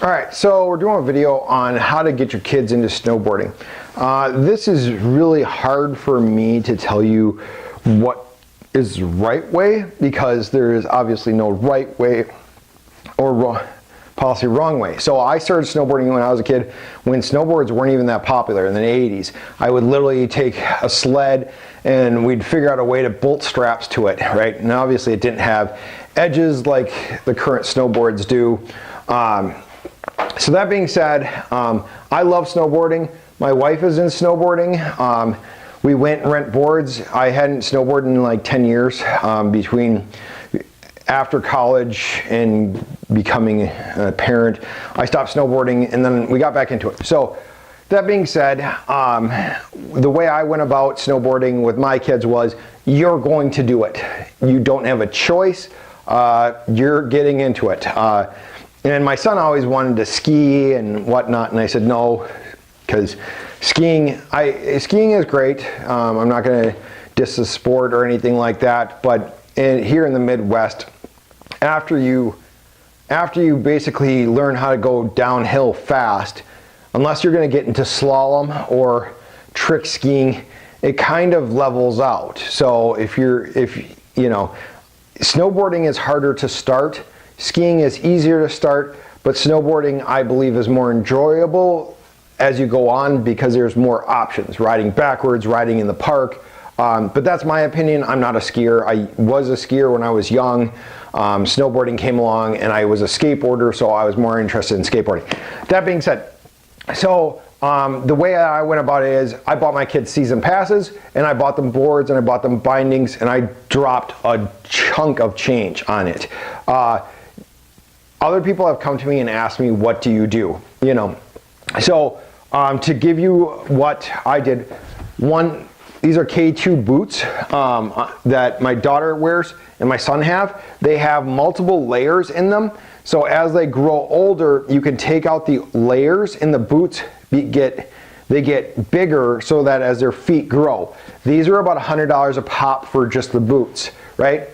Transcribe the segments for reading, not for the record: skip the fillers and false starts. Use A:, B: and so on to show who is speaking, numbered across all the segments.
A: All right, so we're doing a video on how to get your kids into snowboarding. This is really hard for me to tell you what is the right way, because there is obviously no right way or wrong way. So I started snowboarding when I was a kid, when snowboards weren't even that popular in the 80s. I would literally take a sled and we'd figure out a way to bolt straps to it, right? And obviously it didn't have edges like the current snowboards do. So that being said, I love snowboarding. My wife is in snowboarding. We went and rent boards. I hadn't snowboarded in like 10 years between after college and becoming a parent. I stopped snowboarding and then we got back into it. So that being said, the way I went about snowboarding with my kids was, you're going to do it. You don't have a choice. You're getting into it. And my son always wanted to ski and whatnot, and I said no, because skiing is great. I'm not going to diss the sport or anything like that, but here in the Midwest, after you basically learn how to go downhill fast, unless you're going to get into slalom or trick skiing, it kind of levels out. So if you know, snowboarding is harder to start. Skiing is easier to start, but snowboarding, I believe, is more enjoyable as you go on because there's more options. Riding backwards, riding in the park. But that's my opinion. I'm not a skier. I was a skier when I was young. Snowboarding came along and I was a skateboarder, so I was more interested in skateboarding. That being said, so the way I went about it is I bought my kids season passes and I bought them boards and I bought them bindings and I dropped a chunk of change on it. Other people have come to me and asked me, what do you do? You know, so to give you what I did, these are K2 boots that my daughter wears and my son have. They have multiple layers in them. So as they grow older, you can take out the layers in the boots, they get bigger so that as their feet grow. These are about $100 a pop for just the boots, right?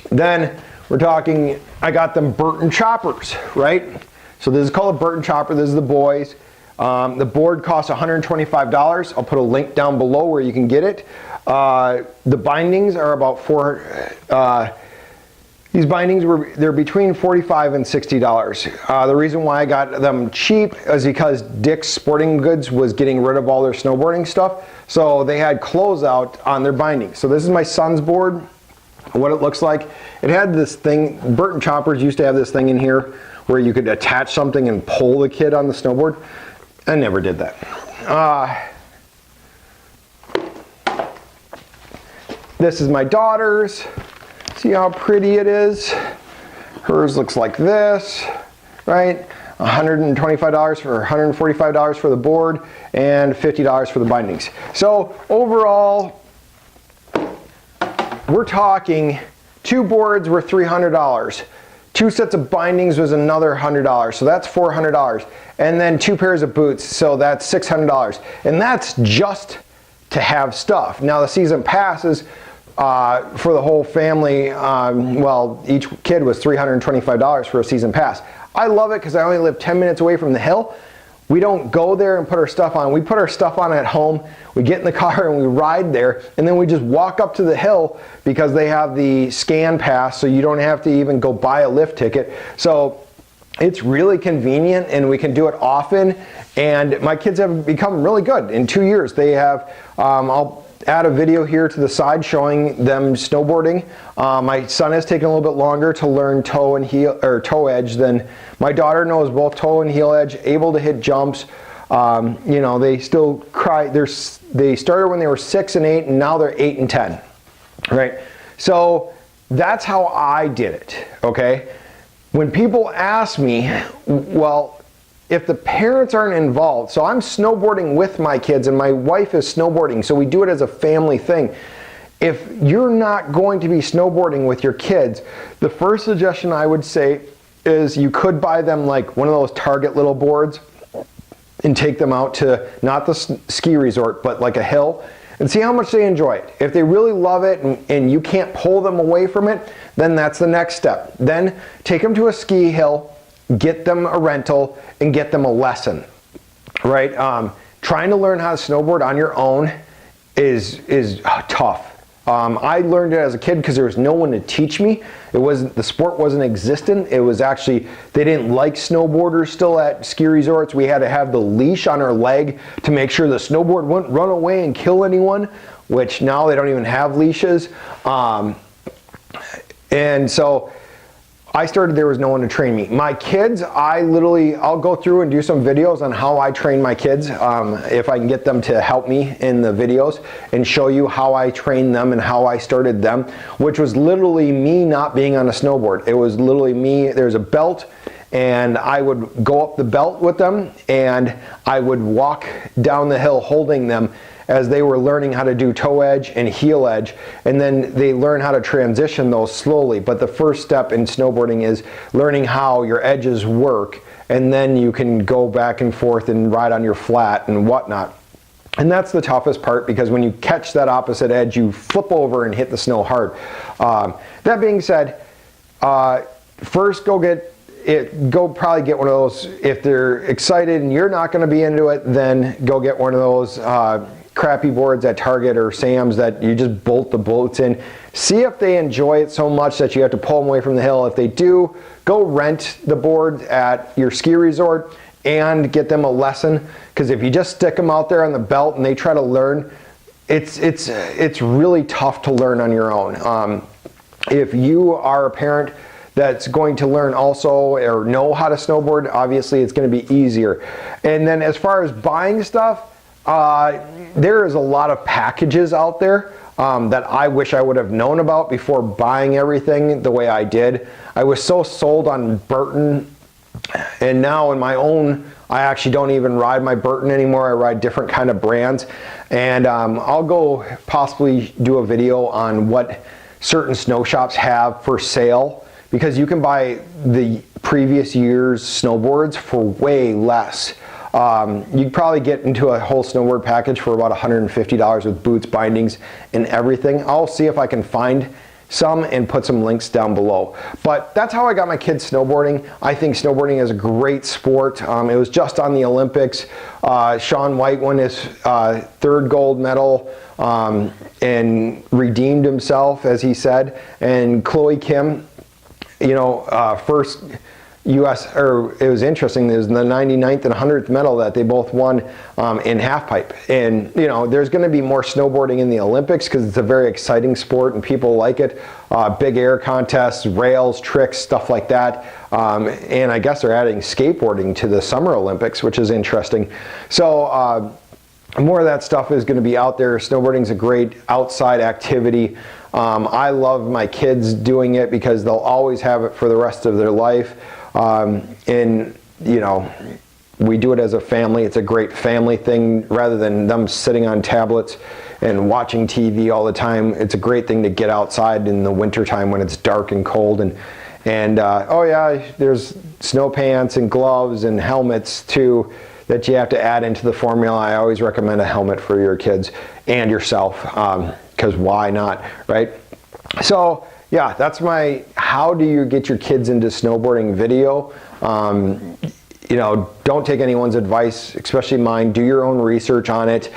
A: Then we're talking, I got them Burton choppers, right? So this is called a Burton chopper. This is the boys. The board costs $125. I'll put a link down below where you can get it. The bindings are about these bindings they're between $45 and $60. The reason why I got them cheap is because Dick's Sporting Goods was getting rid of all their snowboarding stuff. So they had closeout on their bindings. So this is my son's board. What it looks like, it had this thing, Burton choppers used to have this thing in here where you could attach something and pull the kid on the snowboard. I never did that. This is my daughter's. See how pretty it is? Hers looks like this, right? $125 or $145 for the board and $50 for the bindings. So overall, we're talking 2 boards were $300. 2 sets of bindings was another $100. So that's $400. And then 2 pairs of boots. So that's $600. And that's just to have stuff. Now the season passes for the whole family, well, each kid was $325 for a season pass. I love it because I only live 10 minutes away from the hill. We don't go there and put our stuff on. We put our stuff on at home. We get in the car and we ride there, and then we just walk up to the hill because they have the scan pass, so you don't have to even go buy a lift ticket. So it's really convenient and we can do it often. And my kids have become really good. In 2 years, they have, I'll add a video here to the side showing them snowboarding. My son has taken a little bit longer to learn toe and heel or toe edge than my daughter knows both toe and heel edge, able to hit jumps. You know, they still cry. They started when they were 6 and 8 and now they're 8 and 10, right? So that's how I did it, okay? When people ask me, well, if the parents aren't involved, so I'm snowboarding with my kids and my wife is snowboarding, so we do it as a family thing. If you're not going to be snowboarding with your kids, the first suggestion I would say is you could buy them like one of those Target little boards and take them out to not the ski resort, but like a hill, and see how much they enjoy it. If they really love it and you can't pull them away from it, then that's the next step. Then take them to a ski hill get them a rental and get them a lesson, right? Trying to learn how to snowboard on your own is tough. I learned it as a kid because there was no one to teach me. The sport wasn't existent. It was actually, they didn't like snowboarders still at ski resorts. We had to have the leash on our leg to make sure the snowboard wouldn't run away and kill anyone, which now they don't even have leashes. And so I started, there was no one to train me. My kids, I'll go through and do some videos on how I train my kids, if I can get them to help me in the videos and show you how I trained them and how I started them, which was literally me not being on a snowboard. It was literally me, there's a belt, and I would go up the belt with them and I would walk down the hill holding them as they were learning how to do toe edge and heel edge, and then they learn how to transition those slowly. But the first step in snowboarding is learning how your edges work, and then you can go back and forth and ride on your flat and whatnot. And that's the toughest part, because when you catch that opposite edge, you flip over and hit the snow hard. That being said, first go probably get one of those. If they're excited and you're not going to be into it, then go get one of those crappy boards at Target or Sam's that you just bolt the bolts in. See if they enjoy it so much that you have to pull them away from the hill. If they do, go rent the board at your ski resort and get them a lesson, because if you just stick them out there on the belt and they try to learn, it's really tough to learn on your own. If you are a parent that's going to learn also or know how to snowboard, obviously it's going to be easier. And then as far as buying stuff, there is a lot of packages out there that I wish I would have known about before buying everything the way I did. I was so sold on Burton, and now in my own, I actually don't even ride my Burton anymore. I ride different kind of brands, and I'll go possibly do a video on what certain snow shops have for sale, because you can buy the previous year's snowboards for way less. You'd probably get into a whole snowboard package for about $150 with boots, bindings, and everything. I'll see if I can find some and put some links down below. But that's how I got my kids snowboarding. I think snowboarding is a great sport. It was just on the Olympics. Shaun White won his third gold medal and redeemed himself, as he said. And Chloe Kim, first U.S., or it was interesting, there's the 99th and 100th medal that they both won in halfpipe. And there's going to be more snowboarding in the Olympics because it's a very exciting sport and people like it. Big air contests, rails, tricks, stuff like that. And I guess they're adding skateboarding to the Summer Olympics, which is interesting. So more of that stuff is going to be out there. Snowboarding is a great outside activity. I love my kids doing it because they'll always have it for the rest of their life. And we do it as a family. It's a great family thing rather than them sitting on tablets and watching TV all the time. It's a great thing to get outside in the wintertime when it's dark and cold. And oh yeah, there's snow pants and gloves and helmets too that you have to add into the formula. I always recommend a helmet for your kids and yourself, because why not, right? So yeah, that's my how do you get your kids into snowboarding video. Don't take anyone's advice, especially mine. Do your own research on it,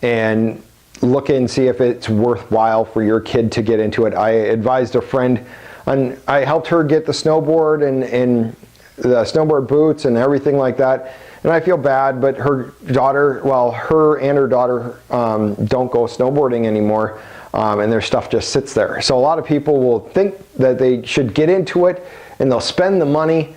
A: and look and see if it's worthwhile for your kid to get into it. I advised a friend, and I helped her get the snowboard and the snowboard boots and everything like that. And I feel bad, but her daughter, her and her daughter don't go snowboarding anymore. And their stuff just sits there. So a lot of people will think that they should get into it and they'll spend the money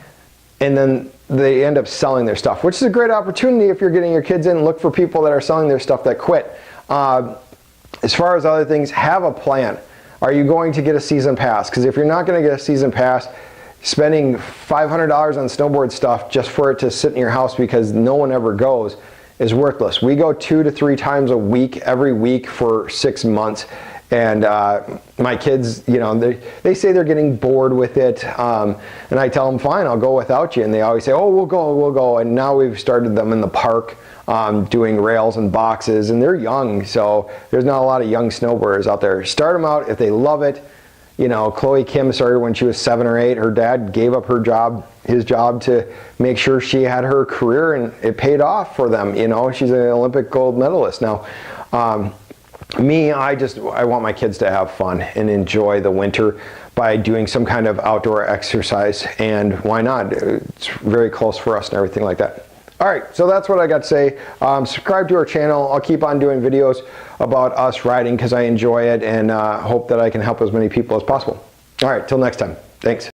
A: and then they end up selling their stuff, which is a great opportunity if you're getting your kids in. Look for people that are selling their stuff that quit. As far as other things, have a plan. Are you going to get a season pass? Because if you're not going to get a season pass, spending $500 on snowboard stuff just for it to sit in your house because no one ever goes is worthless. We go 2 to 3 times a week, every week for 6 months. And my kids, they say they're getting bored with it. And I tell them, fine, I'll go without you. And they always say, oh, we'll go. And now we've started them in the park doing rails and boxes. And they're young, so there's not a lot of young snowboarders out there. Start them out if they love it. Chloe Kim started when she was 7 or 8. Her dad gave up her job his job to make sure she had her career, and it paid off for them. You know, she's an Olympic gold medalist now. Me, I want my kids to have fun and enjoy the winter by doing some kind of outdoor exercise, and why not? It's very close for us and everything like that. All right, so that's what I got to say. Subscribe to our channel. I'll keep on doing videos about us riding because I enjoy it, and hope that I can help as many people as possible. All right, till next time. Thanks.